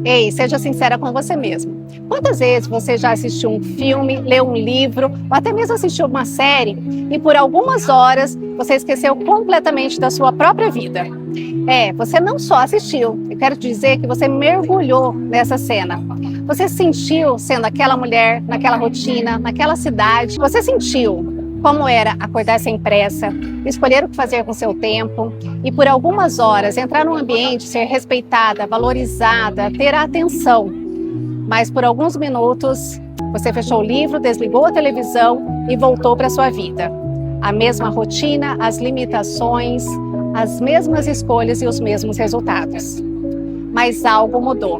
Ei, seja sincera com você mesmo. Quantas vezes você já assistiu um filme, leu um livro, ou até mesmo assistiu uma série e por algumas horas você esqueceu completamente da sua própria vida? Você não só assistiu, eu quero dizer que você mergulhou nessa cena. Você sentiu sendo aquela mulher, naquela rotina, naquela cidade. Você sentiu como era acordar sem pressa, escolher o que fazer com seu tempo e por algumas horas entrar num ambiente, ser respeitada, valorizada, ter atenção. Mas por alguns minutos você fechou o livro, desligou a televisão e voltou para a sua vida. A mesma rotina, as limitações, as mesmas escolhas e os mesmos resultados. Mas algo mudou.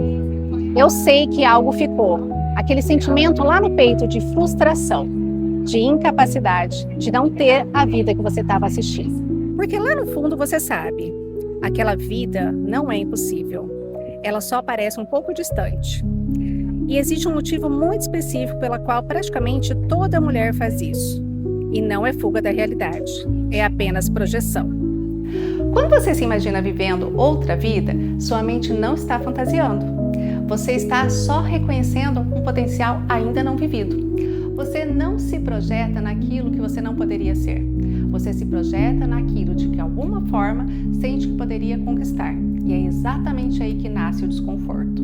Eu sei que algo ficou. Aquele sentimento lá no peito de frustração, de incapacidade, de não ter a vida que você estava assistindo. Porque lá no fundo você sabe, aquela vida não é impossível. Ela só parece um pouco distante. E existe um motivo muito específico pela qual praticamente toda mulher faz isso. E não é fuga da realidade, é apenas projeção. Quando você se imagina vivendo outra vida, sua mente não está fantasiando. Você está só reconhecendo um potencial ainda não vivido. Você não se projeta naquilo que você não poderia ser. Você se projeta naquilo de que, de alguma forma, sente que poderia conquistar. E é exatamente aí que nasce o desconforto.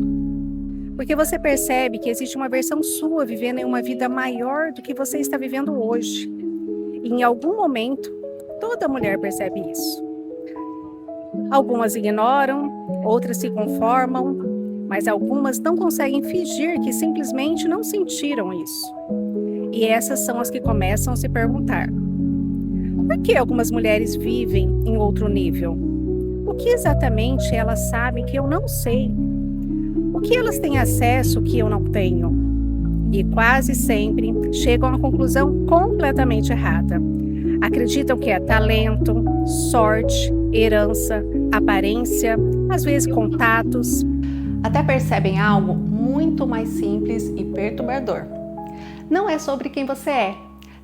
Porque você percebe que existe uma versão sua vivendo em uma vida maior do que você está vivendo hoje. E em algum momento, toda mulher percebe isso. Algumas ignoram, outras se conformam, mas algumas não conseguem fingir que simplesmente não sentiram isso. E essas são as que começam a se perguntar: por que algumas mulheres vivem em outro nível? O que exatamente elas sabem que eu não sei? O que elas têm acesso que eu não tenho? E quase sempre chegam a uma conclusão completamente errada. Acreditam que é talento, sorte, herança, aparência, às vezes contatos. Até percebem algo muito mais simples e perturbador. Não é sobre quem você é,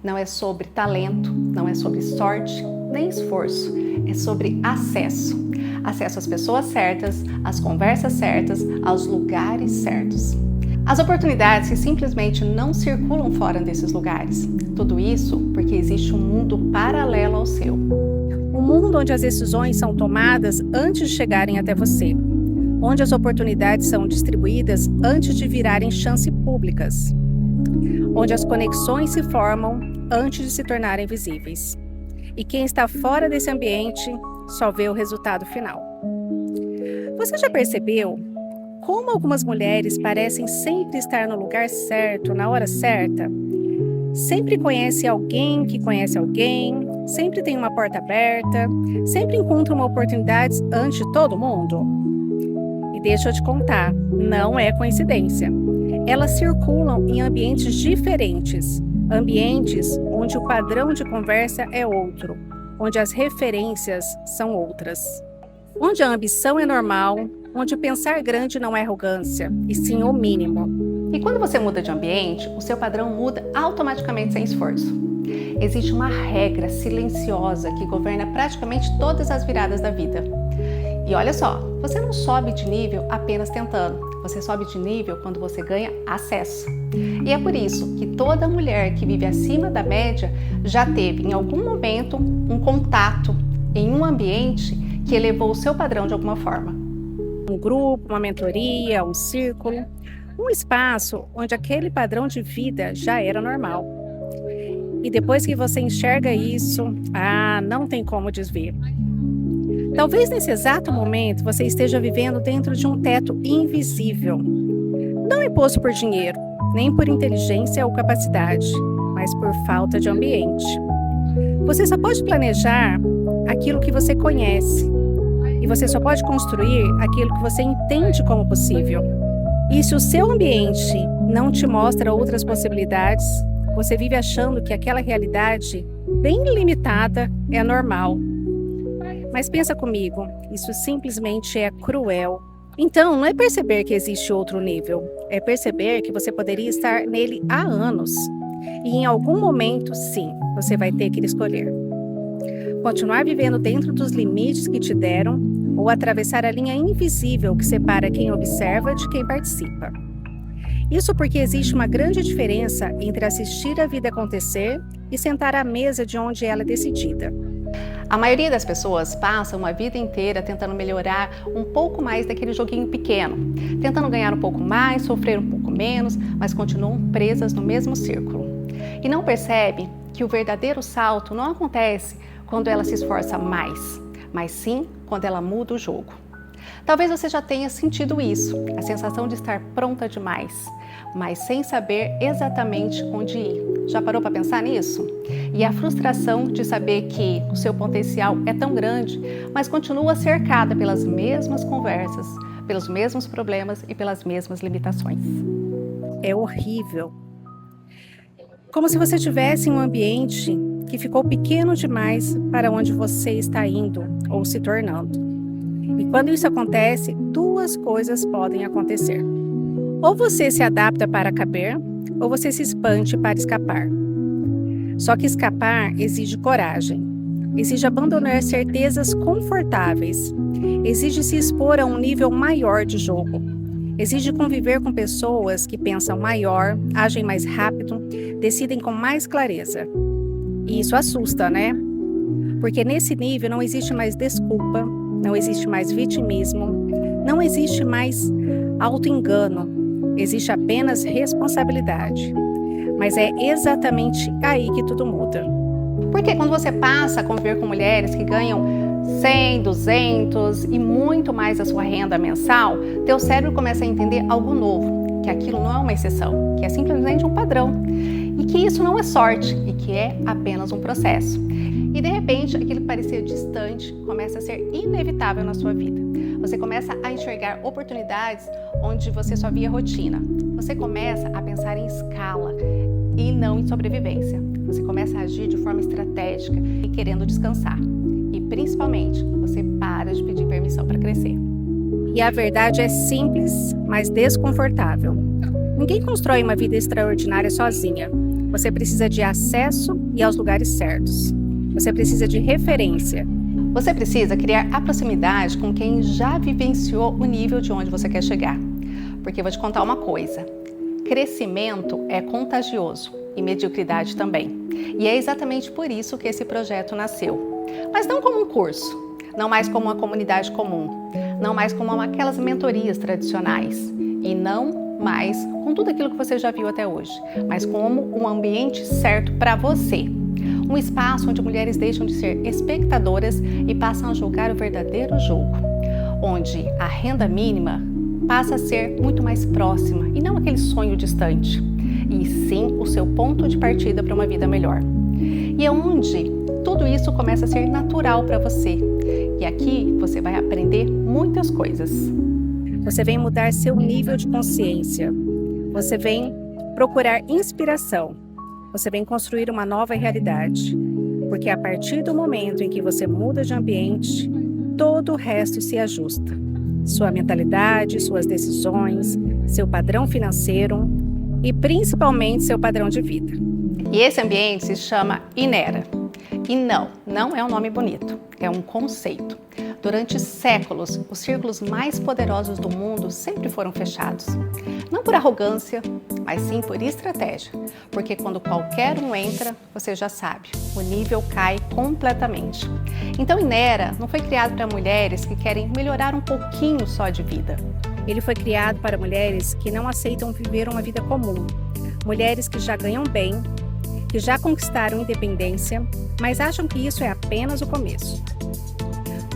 não é sobre talento, não é sobre sorte, nem esforço. É sobre acesso. Acesso às pessoas certas, às conversas certas, aos lugares certos. As oportunidades que simplesmente não circulam fora desses lugares. Tudo isso porque existe um mundo paralelo ao seu. Um mundo onde as decisões são tomadas antes de chegarem até você. Onde as oportunidades são distribuídas antes de virarem chances públicas. Onde as conexões se formam antes de se tornarem visíveis. E quem está fora desse ambiente só vê o resultado final. Você já percebeu como algumas mulheres parecem sempre estar no lugar certo, na hora certa? Sempre conhece alguém que conhece alguém, sempre tem uma porta aberta, sempre encontra uma oportunidade antes de todo mundo? E deixa eu te contar, não é coincidência. Elas circulam em ambientes diferentes, ambientes onde o padrão de conversa é outro, onde as referências são outras, onde a ambição é normal, onde pensar grande não é arrogância, e sim o mínimo. E quando você muda de ambiente, o seu padrão muda automaticamente sem esforço. Existe uma regra silenciosa que governa praticamente todas as viradas da vida. E olha só, você não sobe de nível apenas tentando, você sobe de nível quando você ganha acesso. E é por isso que toda mulher que vive acima da média já teve em algum momento um contato em um ambiente que elevou o seu padrão de alguma forma. Um grupo, uma mentoria, um círculo, um espaço onde aquele padrão de vida já era normal. E depois que você enxerga isso, não tem como desver. Talvez nesse exato momento você esteja vivendo dentro de um teto invisível. Não imposto por dinheiro, nem por inteligência ou capacidade, mas por falta de ambiente. Você só pode planejar aquilo que você conhece. E você só pode construir aquilo que você entende como possível. E se o seu ambiente não te mostra outras possibilidades, você vive achando que aquela realidade bem limitada é normal. Mas pensa comigo, isso simplesmente é cruel. Então, não é perceber que existe outro nível, é perceber que você poderia estar nele há anos. E em algum momento, sim, você vai ter que escolher. Continuar vivendo dentro dos limites que te deram ou ou atravessar a linha invisível que separa quem observa de quem participa. Isso porque existe uma grande diferença entre assistir a vida acontecer e sentar à mesa de onde ela é decidida. A maioria das pessoas passa uma vida inteira tentando melhorar um pouco mais daquele joguinho pequeno, tentando ganhar um pouco mais, sofrer um pouco menos, mas continuam presas no mesmo círculo. E não percebe que o verdadeiro salto não acontece quando ela se esforça mais, mas sim quando ela muda o jogo. Talvez você já tenha sentido isso, a sensação de estar pronta demais, mas sem saber exatamente onde ir. Já parou para pensar nisso? E a frustração de saber que o seu potencial é tão grande, mas continua cercada pelas mesmas conversas, pelos mesmos problemas e pelas mesmas limitações. É horrível. Como se você estivesse em um ambiente que ficou pequeno demais para onde você está indo ou se tornando. E quando isso acontece, duas coisas podem acontecer. Ou você se adapta para caber, ou você se expande para escapar. Só que escapar exige coragem, exige abandonar certezas confortáveis, exige se expor a um nível maior de jogo, exige conviver com pessoas que pensam maior, agem mais rápido, decidem com mais clareza. E isso assusta, né? Porque nesse nível não existe mais desculpa, não existe mais vitimismo, não existe mais auto-engano, existe apenas responsabilidade. Mas é exatamente aí que tudo muda. Porque quando você passa a conviver com mulheres que ganham 100, 200 e muito mais a sua renda mensal, teu cérebro começa a entender algo novo, que aquilo não é uma exceção, que é simplesmente um padrão, e que isso não é sorte, e que é apenas um processo. E de repente, aquilo que parecia distante começa a ser inevitável na sua vida. Você começa a enxergar oportunidades onde você só via rotina. Você começa a pensar em escala e não em sobrevivência. Você começa a agir de forma estratégica e querendo descansar. E principalmente, você para de pedir permissão para crescer. E a verdade é simples, mas desconfortável. Ninguém constrói uma vida extraordinária sozinha. Você precisa de acesso e aos lugares certos. Você precisa de referência. Você precisa criar a proximidade com quem já vivenciou o nível de onde você quer chegar. Porque eu vou te contar uma coisa. Crescimento é contagioso e mediocridade também. E é exatamente por isso que esse projeto nasceu. Mas não como um curso, não mais como uma comunidade comum, não mais como aquelas mentorias tradicionais e não mais com tudo aquilo que você já viu até hoje, mas como um ambiente certo para você. Um espaço onde mulheres deixam de ser espectadoras e passam a julgar o verdadeiro jogo, onde a renda mínima passa a ser muito mais próxima e não aquele sonho distante, e sim o seu ponto de partida para uma vida melhor. E é onde tudo isso começa a ser natural para você. E aqui você vai aprender muitas coisas. Você vem mudar seu nível de consciência. Você vem procurar inspiração. Você vem construir uma nova realidade. Porque a partir do momento em que você muda de ambiente, todo o resto se ajusta. Sua mentalidade, suas decisões, seu padrão financeiro e principalmente seu padrão de vida. E esse ambiente se chama Inera. E não é um nome bonito, é um conceito. Durante séculos, os círculos mais poderosos do mundo sempre foram fechados. Não por arrogância, mas sim por estratégia. Porque quando qualquer um entra, você já sabe, o nível cai completamente. Então, Inera não foi criado para mulheres que querem melhorar um pouquinho só de vida. Ele foi criado para mulheres que não aceitam viver uma vida comum. Mulheres que já ganham bem, que já conquistaram independência, mas acham que isso é apenas o começo.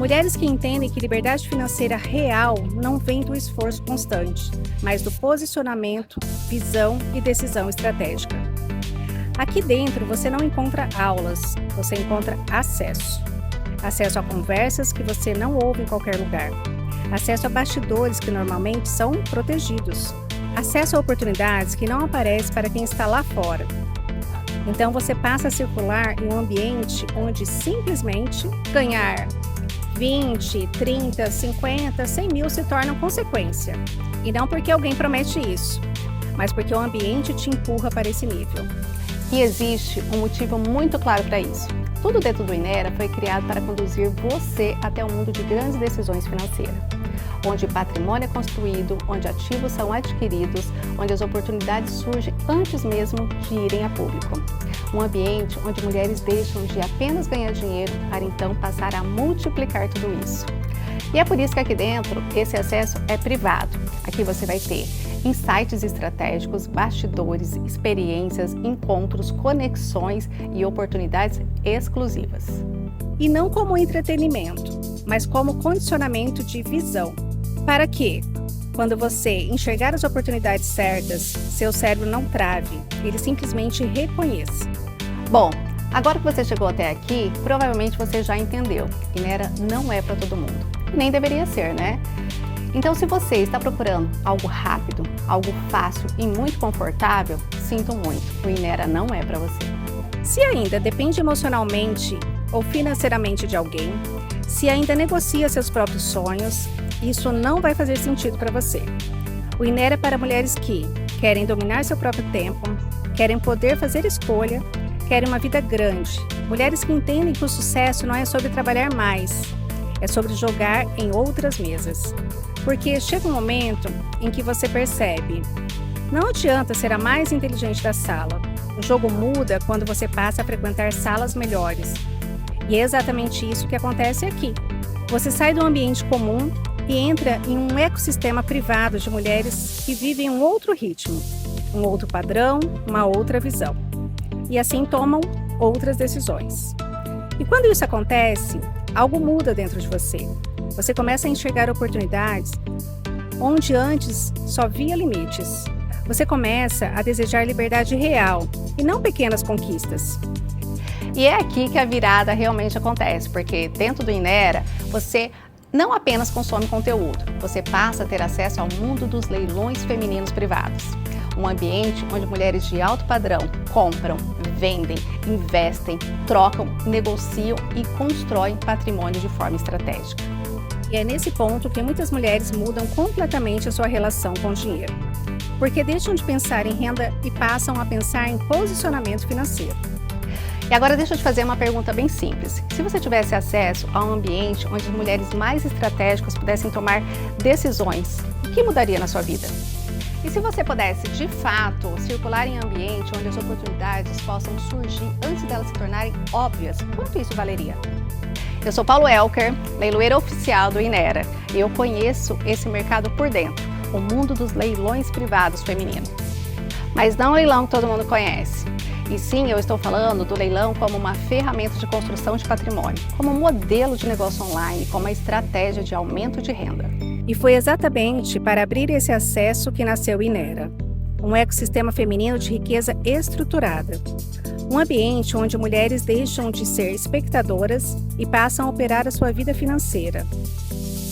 Mulheres que entendem que liberdade financeira real não vem do esforço constante, mas do posicionamento, visão e decisão estratégica. Aqui dentro você não encontra aulas, você encontra acesso. Acesso a conversas que você não ouve em qualquer lugar. Acesso a bastidores que normalmente são protegidos. Acesso a oportunidades que não aparecem para quem está lá fora. Então você passa a circular em um ambiente onde simplesmente ganhar 20, 30, 50, 100 mil se tornam consequência. E não porque alguém promete isso, mas porque o ambiente te empurra para esse nível. E existe um motivo muito claro para isso. Tudo dentro do Inera foi criado para conduzir você até o mundo de grandes decisões financeiras, onde patrimônio é construído, onde ativos são adquiridos, onde as oportunidades surgem antes mesmo de irem a público. Um ambiente onde mulheres deixam de apenas ganhar dinheiro para então passar a multiplicar tudo isso. E é por isso que aqui dentro esse acesso é privado. Aqui você vai ter insights estratégicos, bastidores, experiências, encontros, conexões e oportunidades exclusivas. E não como entretenimento, mas como condicionamento de visão. Para que, quando você enxergar as oportunidades certas, seu cérebro não trave, ele simplesmente reconheça. Bom, agora que você chegou até aqui, provavelmente você já entendeu. Inera não é para todo mundo. Nem deveria ser, né? Então, se você está procurando algo rápido, algo fácil e muito confortável, sinto muito, o Inera não é para você. Se ainda depende emocionalmente ou financeiramente de alguém, se ainda negocia seus próprios sonhos, isso não vai fazer sentido para você. O Inera é para mulheres que querem dominar seu próprio tempo, querem poder fazer escolha, querem uma vida grande. Mulheres que entendem que o sucesso não é sobre trabalhar mais, é sobre jogar em outras mesas. Porque chega um momento em que você percebe, não adianta ser a mais inteligente da sala. O jogo muda quando você passa a frequentar salas melhores. E é exatamente isso que acontece aqui. Você sai do ambiente comum e entra em um ecossistema privado de mulheres que vivem um outro ritmo, um outro padrão, uma outra visão. E assim tomam outras decisões. E quando isso acontece, algo muda dentro de você. Você começa a enxergar oportunidades onde antes só via limites. Você começa a desejar liberdade real e não pequenas conquistas. E é aqui que a virada realmente acontece, porque dentro do Inera você não apenas consome conteúdo, você passa a ter acesso ao mundo dos leilões femininos privados. Um ambiente onde mulheres de alto padrão compram, vendem, investem, trocam, negociam e constroem patrimônio de forma estratégica. E é nesse ponto que muitas mulheres mudam completamente a sua relação com o dinheiro, porque deixam de pensar em renda e passam a pensar em posicionamento financeiro. E agora deixa eu te fazer uma pergunta bem simples. Se você tivesse acesso a um ambiente onde as mulheres mais estratégicas pudessem tomar decisões, o que mudaria na sua vida? E se você pudesse, de fato, circular em ambiente onde as oportunidades possam surgir antes delas se tornarem óbvias, quanto isso valeria? Eu sou Paulo Elker, leiloeira oficial do Inera, e eu conheço esse mercado por dentro, o mundo dos leilões privados femininos. Mas não o leilão que todo mundo conhece. E sim, eu estou falando do leilão como uma ferramenta de construção de patrimônio, como um modelo de negócio online, como uma estratégia de aumento de renda. E foi exatamente para abrir esse acesso que nasceu o Inera, um ecossistema feminino de riqueza estruturada. Um ambiente onde mulheres deixam de ser espectadoras e passam a operar a sua vida financeira.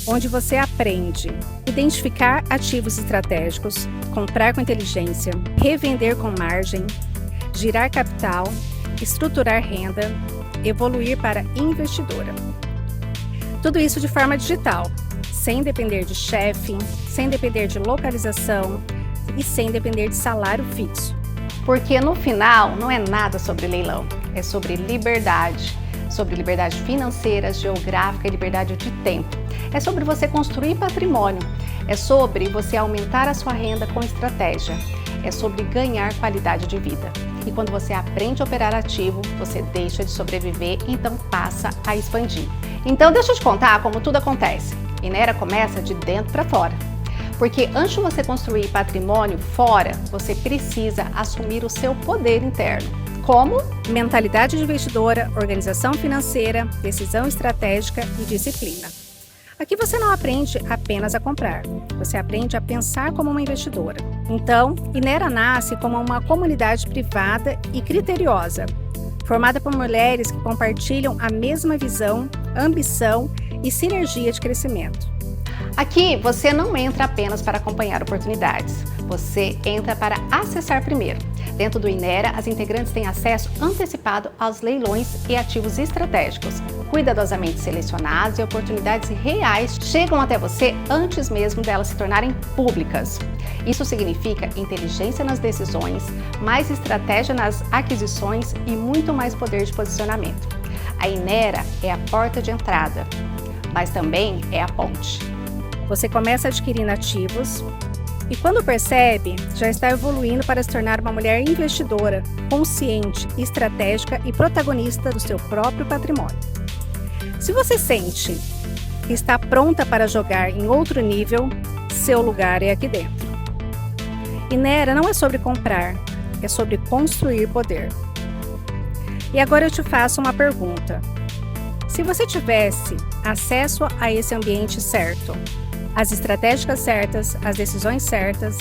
Onde você aprende a identificar ativos estratégicos, comprar com inteligência, revender com margem, girar capital, estruturar renda, evoluir para investidora. Tudo isso de forma digital, sem depender de chefe, sem depender de localização e sem depender de salário fixo. Porque no final não é nada sobre leilão, é sobre liberdade financeira, geográfica e liberdade de tempo. É sobre você construir patrimônio, é sobre você aumentar a sua renda com estratégia, é sobre ganhar qualidade de vida. E quando você aprende a operar ativo, você deixa de sobreviver, então passa a expandir. Então deixa eu te contar como tudo acontece. Inera começa de dentro para fora. Porque antes de você construir patrimônio fora, você precisa assumir o seu poder interno. Como? Mentalidade de investidora, organização financeira, decisão estratégica e disciplina. Aqui você não aprende apenas a comprar, você aprende a pensar como uma investidora. Então, Inera nasce como uma comunidade privada e criteriosa, formada por mulheres que compartilham a mesma visão, ambição e sinergia de crescimento. Aqui você não entra apenas para acompanhar oportunidades, você entra para acessar primeiro. Dentro do Inera, as integrantes têm acesso antecipado aos leilões e ativos estratégicos, cuidadosamente selecionados, e oportunidades reais chegam até você antes mesmo delas se tornarem públicas. Isso significa inteligência nas decisões, mais estratégia nas aquisições e muito mais poder de posicionamento. A Inera é a porta de entrada, mas também é a ponte. Você começa adquirindo ativos e quando percebe, já está evoluindo para se tornar uma mulher investidora, consciente, estratégica e protagonista do seu próprio patrimônio. Se você sente que está pronta para jogar em outro nível, seu lugar é aqui dentro. Inera não é sobre comprar, é sobre construir poder. E agora eu te faço uma pergunta. Se você tivesse acesso a esse ambiente certo, as estratégias certas, as decisões certas,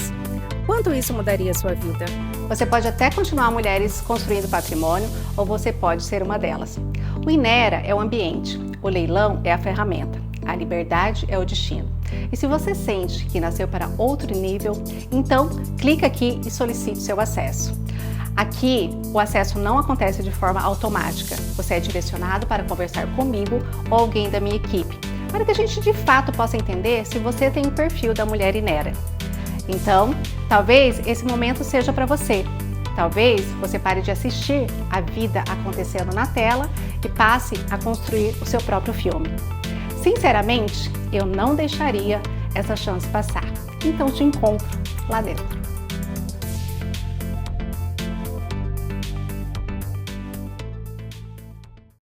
quanto isso mudaria a sua vida? Você pode até continuar mulheres construindo patrimônio ou você pode ser uma delas. O Inera é o ambiente, o leilão é a ferramenta, a liberdade é o destino. E se você sente que nasceu para outro nível, então clica aqui e solicite seu acesso. Aqui, o acesso não acontece de forma automática. Você é direcionado para conversar comigo ou alguém da minha equipe, para que a gente de fato possa entender se você tem o perfil da mulher Inera. Então, talvez esse momento seja para você. Talvez você pare de assistir a vida acontecendo na tela e passe a construir o seu próprio filme. Sinceramente, eu não deixaria essa chance passar. Então te encontro lá dentro.